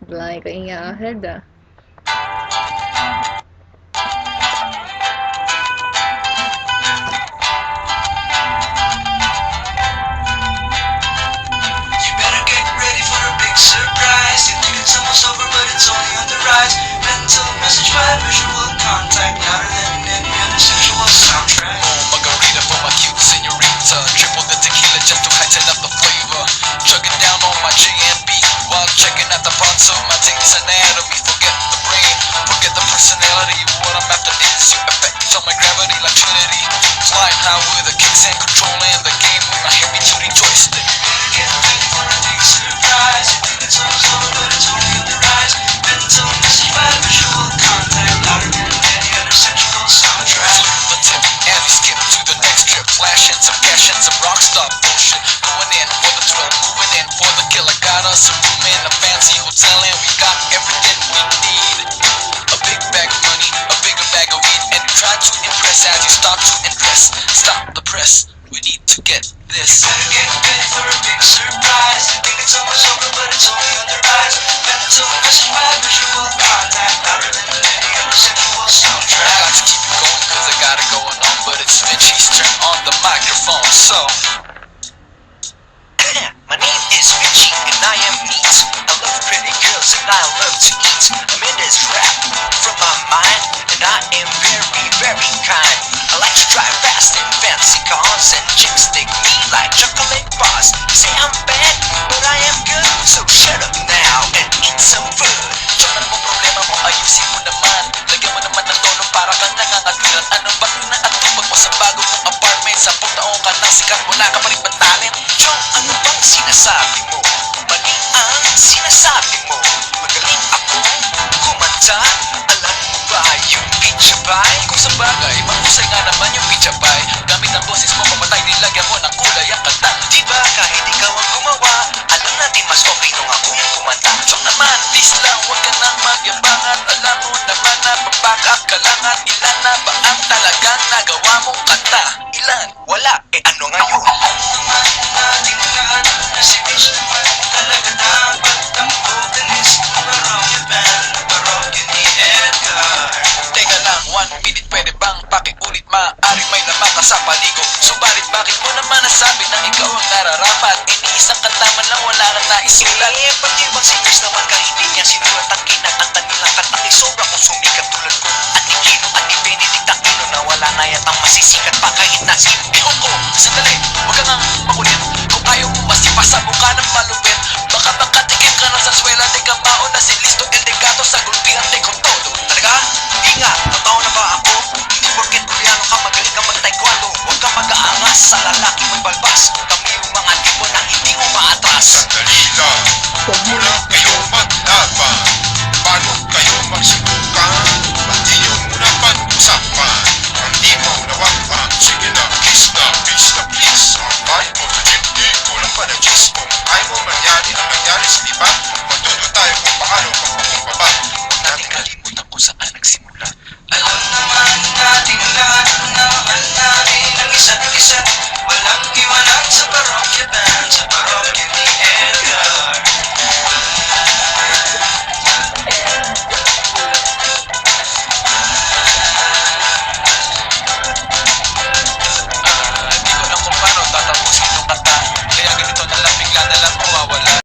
Wala kayong i-ahead ah. You better get ready for a big surprise. You think it's almost over, but it's only on the rise. Mental message by visual contact, louder than any other sexual soundtrack. Margarita for my cute senorita. Triple the tequila just to heighten up the flavor. Chugging down on my J&B while checking out the parts of my tape's anatomy. Forget the brain, forget the personality. What I'm after is your effect on my gravity like Trinity. Flying high with the kicks and controlling the game with my heavy duty joystick. Get ready for a big surprise. You think it's almost over, but it's only on the rise. Mental message by visual contact, louder than any other sexual soundtrack. Flip the tip and we skip to the next trip. Flashing some cash and some rockstar bullshit. Going in for the thrill, moving in for the kill. I got us a room in a fancy hotel and we got everything we need. A big bag of money, a bigger bag of weed, and you try to impress as you start to undress. Stop the press, we need to get this. Better get ready for a big surprise. You think it's almost over, but it's only on the rise. Mental message by visual contact, louder than any other sexual I soundtrack. got to keep it going cause I got it going on, but it's Mitchie's turn on the microphone, so My name is Richie and I am neat. I love pretty girls and I love to eat. I'm in this rap from my mind and I am very, very kind. I like to drive fast in fancy cars and chicks dig me like chocolate bars. Say I'm bad, but I am good, so shut up now and eat some food. Diyan ang mga problema mo, ayusin mo naman. Lagyan mo naman ng tono para kang nangangatulan. Ano ba inaatupag mo sa bago mong apartment? 10 taong ka nang sikat, wala ka pa rin ba talent? Chong, ano bang sinasabi mo? Mali ang sinasabi mo. Magaling ako kumanta. Alam mo ba yung pizza pie? Kung sa bagay, mahusay nga naman yung pizza pie. Gamit ang boses mo, pamatay, nilagyan mo ng kulay ang kanta. Diba kahit ikaw ang gumawa, alam natin mas okay nung ako yung kumanta. Chong naman, please lang, huwag ka nang magyabangan. Alam mo naman na papakak ka lang at ilan na ba ang talagang nagawa mong kanta? Ilan? Wala, eh ano ngayon? Alam naman natin lahat na si Mitch naman talaga dapat ang vocalist ng Parokya Band, Parokya ni Edgar. Teka lang, 1 minute, pwede bang pakiulit? Maaaring may lamang ka sa paligo. Subalit bakit mo naman nasabi na ikaw ang nararapat? Iniisang kanta man lang wala kang naisulat. Eh, pati ibang singers naman kahit hindi niya sinulat ang kinakanta nilang kanta kay sobra kung sumikat tulad ko. At ni Kino at ni Benedict Aquino na wala na yatang masisikat pa kahit na sino. Ewan ko, sandali, huwag ka nang makulit. Kung ayaw mo masipasa mo ka ng malupit, baka makatikim ka na sa swela. Di ka mauna si Listo El Degato sa gulpihan de con todo. Talaga? Hindi nga, totoo na ba ako? Hindi porket Koreano ka magaling ka mag-taekwondo. Huwag ka mag-aangas sa lalaki mo'y balbas. Kami yung mga tipo na hindi mo maatras. Sandali lang, huwag mo lang kayo maglaban. Paano kayo magsibukan? Pati yung muna pag-usapan. Ang di mo nawakan, sige na, kiss na, peace na please. Ay mo na jeep, di ko lang pa na cheese. Kung ay mo mangyari ang nangyari sa iba, matuto tayo kung paano magpakumbaba. Huwag natin kalimutan kung saan nagsimula. Alam naman natin lahat na mahal natin ang isa't isa. Walang iwanan sa Parokya Band, sa Parokya ni Edgar. Di ko lang kung paano tatapusin yung kanta. Kaya ganito na lang, bigla na lang mawawala.